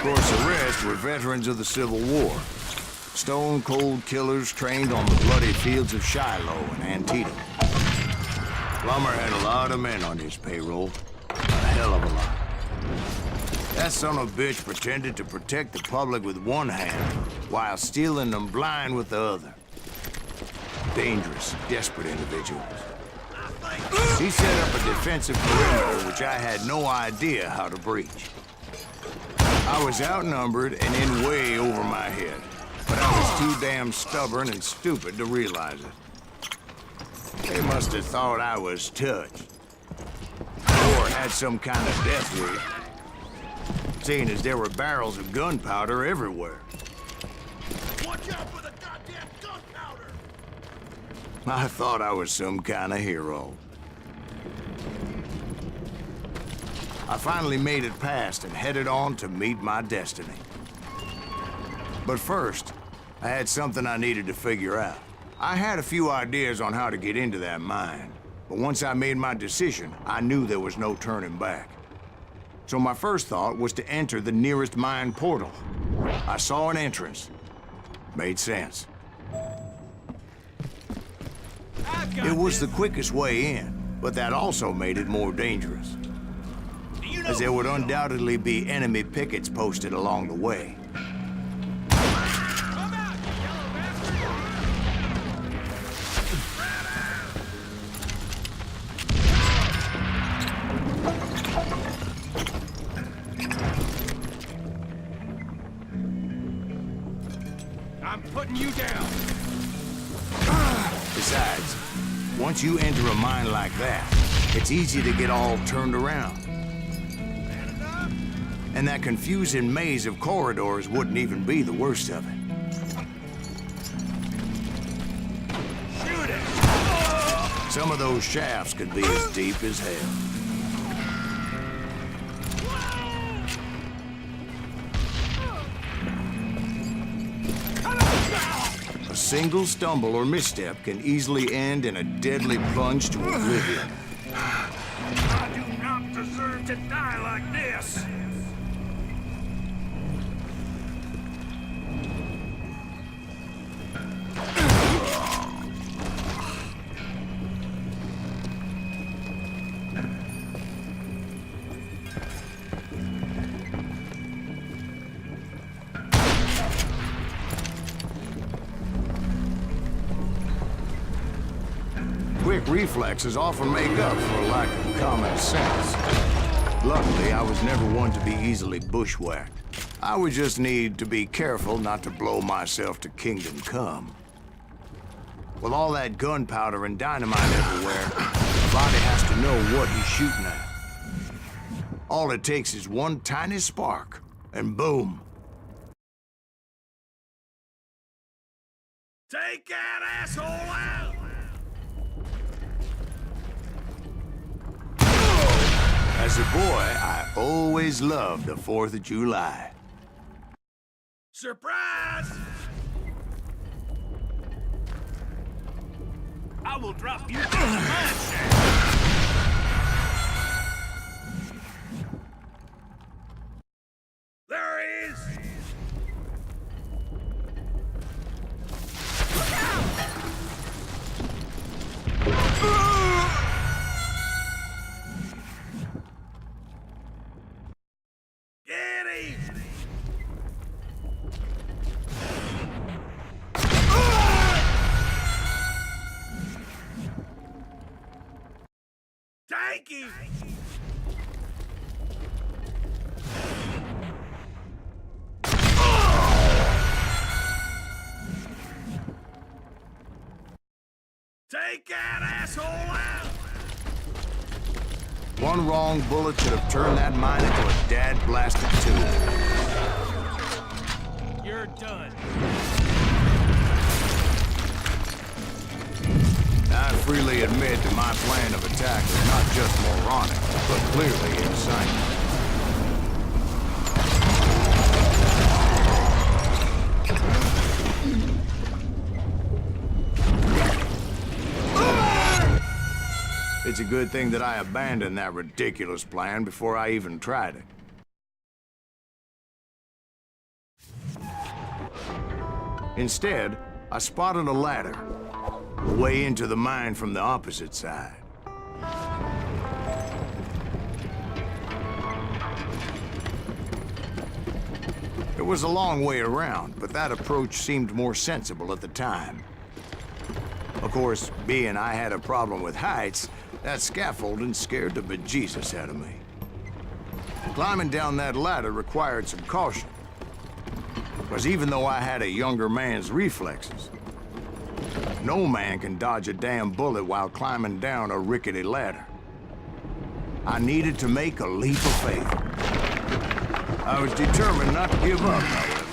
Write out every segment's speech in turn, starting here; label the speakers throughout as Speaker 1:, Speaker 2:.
Speaker 1: course, the rest were veterans of the Civil War. Stone-cold killers trained on the bloody fields of Shiloh and Antietam. Plummer had a lot of men on his payroll. A hell of a lot. That son of a bitch pretended to protect the public with one hand, while stealing them blind with the other. Dangerous, desperate individuals. He set up a defensive perimeter which I had no idea how to breach. I was outnumbered and in way over my head, but I was too damn stubborn and stupid to realize it. They must have thought I was touched, or had some kind of death wish, seeing as there were barrels of gunpowder everywhere.
Speaker 2: Watch out for the goddamn gunpowder!
Speaker 1: I thought I was some kind of hero. I finally made it past and headed on to meet my destiny. But first, I had something I needed to figure out. I had a few ideas on how to get into that mine, but once I made my decision, I knew there was no turning back. So my first thought was to enter the nearest mine portal. I saw an entrance. Made sense. It was the quickest way in, but that also made it more dangerous, as there would undoubtedly be enemy pickets posted along the way.
Speaker 2: I'm putting you down.
Speaker 1: Besides, once you enter a mine like that, it's easy to get all turned around. And that confusing maze of corridors wouldn't even be the worst of it.
Speaker 2: Shoot it!
Speaker 1: Some of those shafts could be as deep as hell. A single stumble or misstep can easily end in a deadly plunge to oblivion.
Speaker 2: I do not deserve to die like this!
Speaker 1: Quick reflexes often make up for a lack of common sense. Luckily, I was never one to be easily bushwhacked. I would just need to be careful not to blow myself to kingdom come. With all that gunpowder and dynamite everywhere, the body has to know what he's shooting at. All it takes is one tiny spark, and boom.
Speaker 2: Take that asshole out!
Speaker 1: As a boy, I always loved the 4th of July.
Speaker 2: Surprise! I will drop you from the mine shaft. There he is! Look out! Get him! Take him! Take that asshole out!
Speaker 1: One wrong bullet could have turned that mine into a dad-blasted tomb.
Speaker 2: You're done.
Speaker 1: I freely admit that my plan of attack was not just moronic, but clearly insane. It's a good thing that I abandoned that ridiculous plan before I even tried it. Instead, I spotted a ladder, a way into the mine from the opposite side. It was a long way around, but that approach seemed more sensible at the time. Of course, being I had a problem with heights, that scaffolding scared the bejesus out of me. Climbing down that ladder required some caution, because even though I had a younger man's reflexes, no man can dodge a damn bullet while climbing down a rickety ladder. I needed to make a leap of faith. I was determined not to give up, however.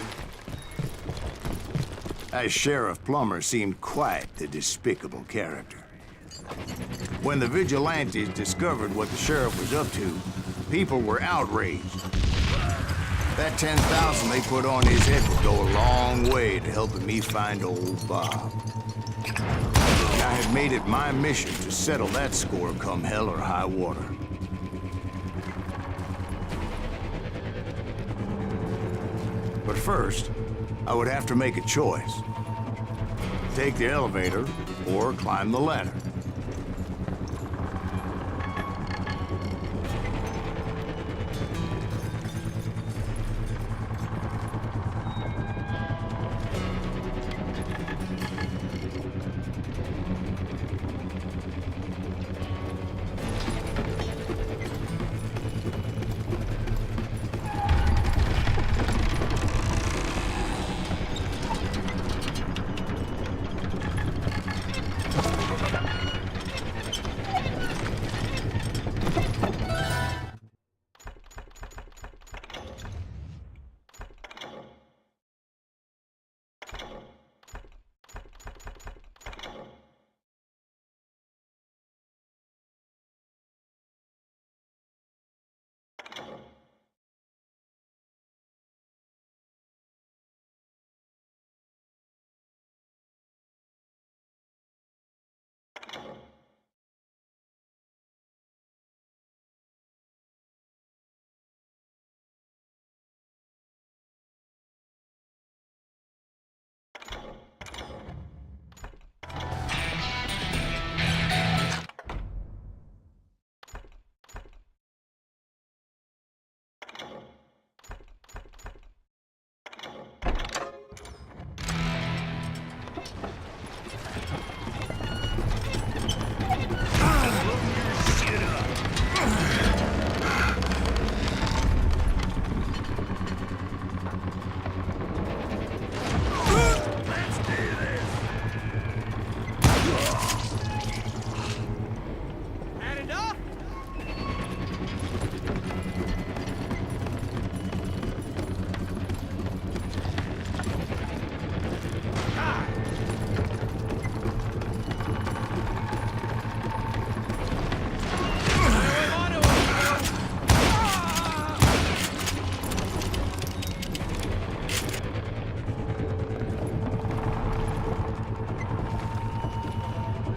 Speaker 1: As Sheriff Plummer seemed quite the despicable character. When the vigilantes discovered what the sheriff was up to, people were outraged. That 10,000 they put on his head would go a long way to helping me find old Bob. I had made it my mission to settle that score come hell or high water. But first, I would have to make a choice. Take the elevator or climb the ladder.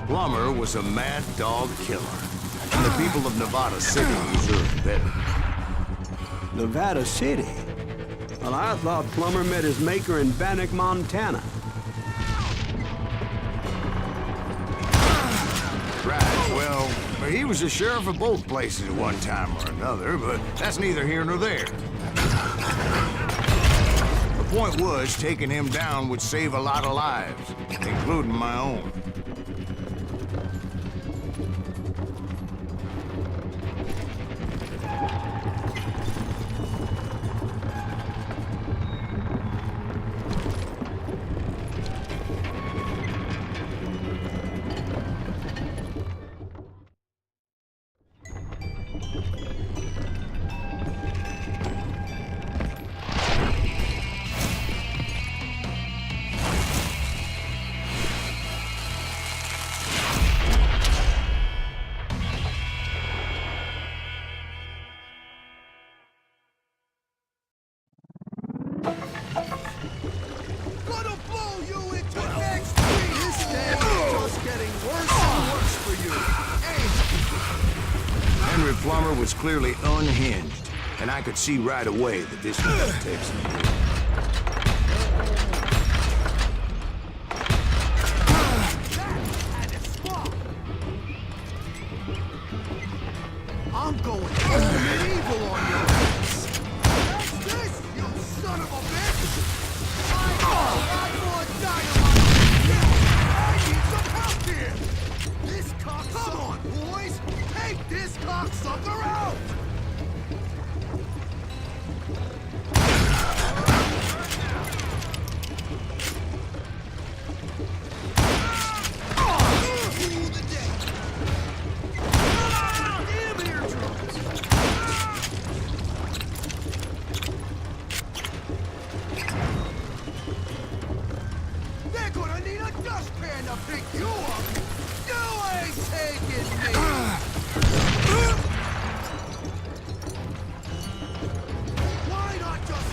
Speaker 1: Plummer was a mad dog killer, and the people of Nevada City deserved better.
Speaker 3: Nevada City? Well, I thought Plummer met his maker in Bannock, Montana.
Speaker 1: Right, well, he was the sheriff of both places at one time or another, but that's neither here nor there. The point was, taking him down would save a lot of lives, including my own. Plummer was clearly unhinged, and I could see right away that this was gonna take some doing.
Speaker 4: I'm going all medieval on your ass. That's this, you son of a bitch! I more dynamite! I need some help here! This cocksucker! Come on, boys! Take this cocksucker out! They're gonna need a dustpan to pick you up! You ain't taking me! Why not just...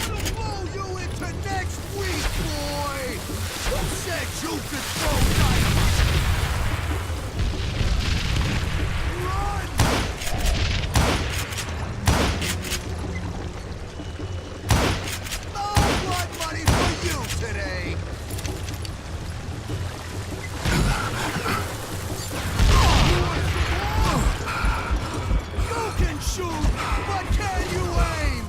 Speaker 4: I'll blow you into next week, boy! Who said you could throw dynamite? Run! No blood money for you today! You can shoot, but can you aim?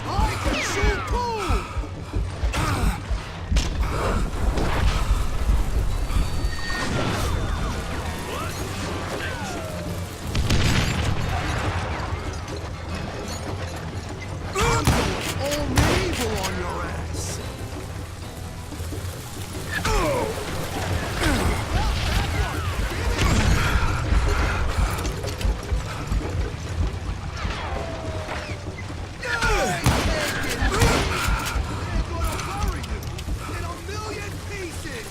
Speaker 4: I can shoot too! All medieval on your ass! You ain't taking me! They're gonna bury you in a million pieces!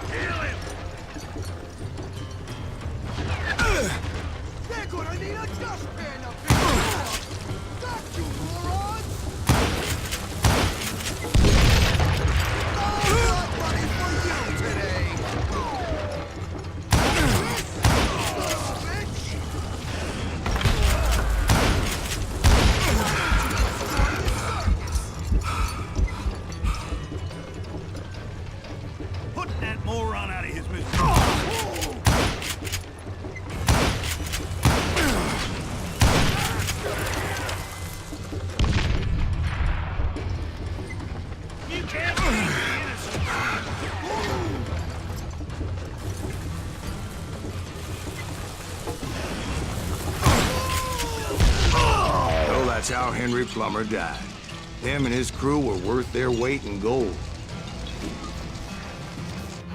Speaker 2: Kill him!
Speaker 4: They're gonna need a dustpan to pick you up! Got you, morons! No blood money for you today! Son of a bitch!
Speaker 2: Put that moron out of his misery. You can't be innocent.
Speaker 1: So that's how Henry Plummer died. Him and his crew were worth their weight in gold.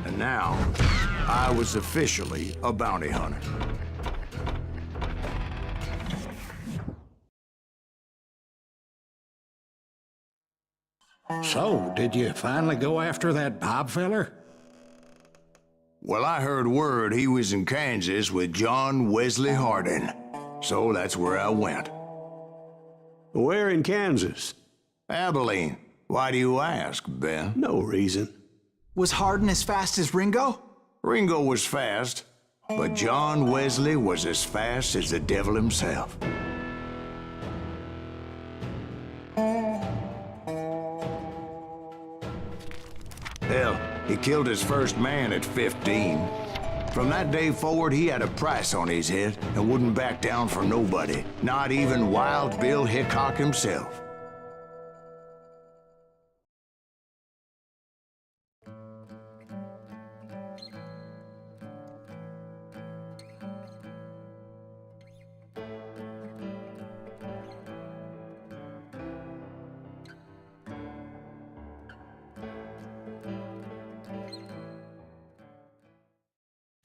Speaker 1: And now, I was officially a bounty hunter.
Speaker 5: So, did you finally go after that Bob feller?
Speaker 1: Well, I heard word he was in Kansas with John Wesley Hardin. So that's where I went.
Speaker 3: Where in Kansas?
Speaker 1: Abilene. Why do you ask, Ben?
Speaker 3: No reason.
Speaker 6: Was Hardin as fast as Ringo?
Speaker 1: Ringo was fast, but John Wesley was as fast as the devil himself. Hell, he killed his first man at 15. From that day forward, he had a price on his head and wouldn't back down for nobody, not even Wild Bill Hickok himself.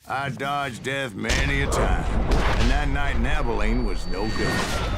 Speaker 1: I dodged death many a time, and that night in Abilene was no good.